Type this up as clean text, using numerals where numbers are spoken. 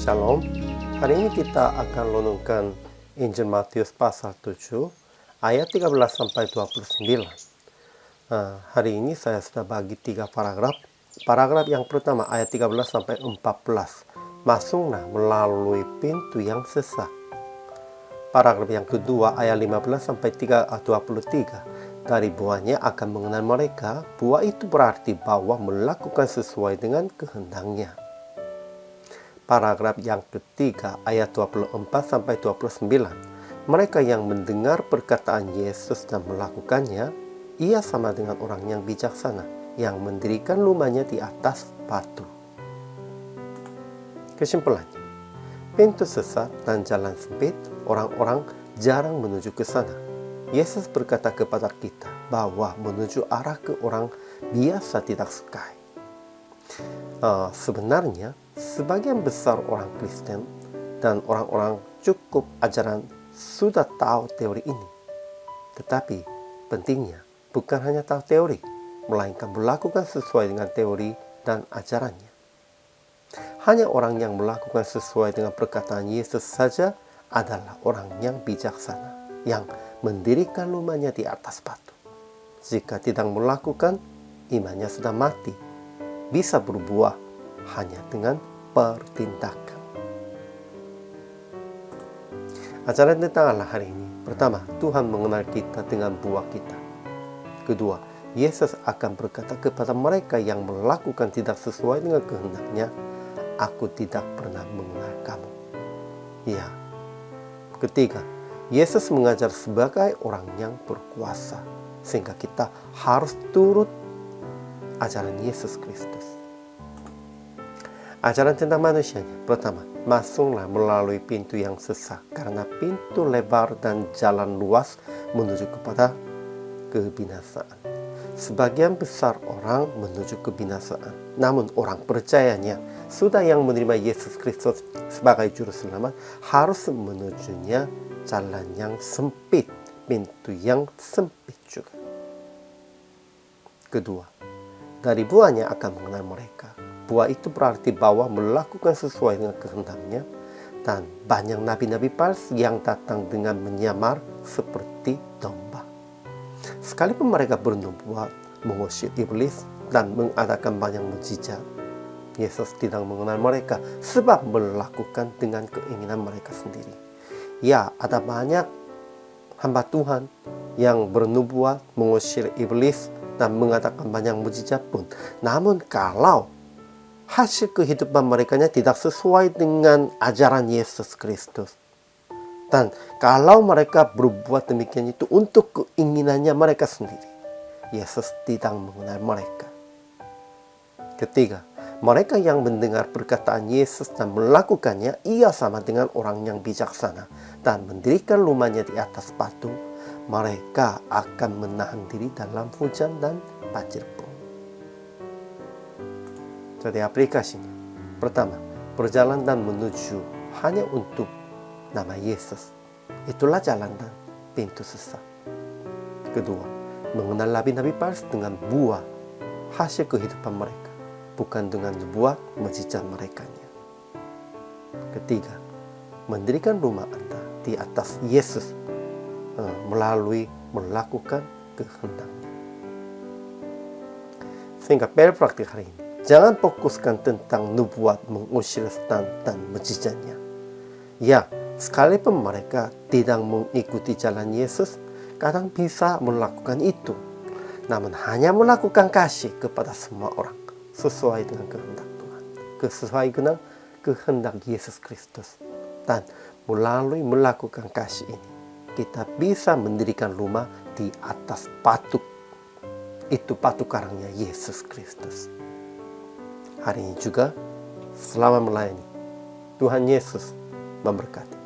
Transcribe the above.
Shalom. Hari ini kita akan renungkan Injil Matius pasal 7 ayat 13 sampai 29. Hari ini saya sudah bagi 3 paragraf. Paragraf yang pertama ayat 13 sampai 14. Masuklah melalui pintu yang sesak. Paragraf yang kedua ayat 15 sampai 23. Dari buahnya akan mengenal mereka. Buah itu berarti bahwa melakukan sesuai dengan kehendaknya. Paragraf yang ketiga ayat 24 sampai 29. Mereka yang mendengar perkataan Yesus dan melakukannya, ia sama dengan orang yang bijaksana yang mendirikan rumahnya di atas batu. Kesimpulannya, pintu sesat dan jalan sempit, orang-orang jarang menuju ke sana. Yesus berkata kepada kita bahwa menuju arah ke orang biasa tidak sukai. Sebenarnya, sebagian besar orang Kristen dan orang-orang cukup ajaran sudah tahu teori ini. Tetapi pentingnya bukan hanya tahu teori, melainkan melakukan sesuai dengan teori dan ajarannya. Hanya orang yang melakukan sesuai dengan perkataan Yesus saja adalah orang yang bijaksana, yang mendirikan rumahnya di atas batu. Jika tidak melakukan, imannya sudah mati, bisa berbuah hanya dengan pertindakan. Ajaran tentang Allah hari ini. Pertama, Tuhan mengenal kita dengan buah kita. Kedua, Yesus akan berkata kepada mereka yang melakukan tidak sesuai dengan kehendaknya, "Aku tidak pernah mengenal kamu." Ya. Ketiga, Yesus mengajar sebagai orang yang berkuasa, sehingga kita harus turut ajaran Yesus Kristus. Ajaran tentang manusianya. Pertama, masuklah melalui pintu yang sesak, karena pintu lebar dan jalan luas menuju kepada kebinasaan. Sebagian besar orang menuju kebinasaan, namun orang percayanya sudah yang menerima Yesus Kristus sebagai juru selamat harus menujunya jalan yang sempit, pintu yang sempit juga. Kedua, dari buahnya akan mengenal mereka. Buah itu berarti bahwa melakukan sesuai dengan kehendaknya, dan banyak nabi-nabi palsu yang datang dengan menyamar seperti domba. Sekalipun mereka bernubuat, mengusir iblis, dan mengadakan banyak mukjizat, Yesus tidak mengenal mereka sebab melakukan dengan keinginan mereka sendiri. Ya, ada banyak hamba Tuhan yang bernubuat, mengusir iblis, dan mengadakan banyak mukjizat pun. Namun kalau hasil kehidupan mereka tidak sesuai dengan ajaran Yesus Kristus, dan kalau mereka berbuat demikian itu untuk keinginannya mereka sendiri, Yesus tidak mengenal mereka. Ketiga, mereka yang mendengar perkataan Yesus dan melakukannya, ia sama dengan orang yang bijaksana dan mendirikan rumahnya di atas batu. Mereka akan menahan diri dalam hujan dan banjir pun. Jadi aplikasinya. Pertama, berjalan dan menuju hanya untuk nama Yesus. Itulah jalan dan pintu sesat. Kedua, mengenal nabi-nabi palsu dengan buah hasil kehidupan mereka, bukan dengan buah mukjizat merekanya. Ketiga, mendirikan rumah Anda di atas Yesus melalui melakukan kehendaknya. Sehingga praktik hari ini, jangan fokuskan tentang nubuat, mengusir setan dan mukjizatnya. Ya, sekalipun mereka tidak mengikuti jalan Yesus, kadang bisa melakukan itu. Namun hanya melakukan kasih kepada semua orang sesuai dengan kehendak Tuhan, sesuai dengan kehendak Yesus Kristus. Dan melalui melakukan kasih ini, kita bisa mendirikan rumah di atas batu. Itu batu karangnya Yesus Kristus. Hari ini juga, selamat melayani. Tuhan Yesus memberkati.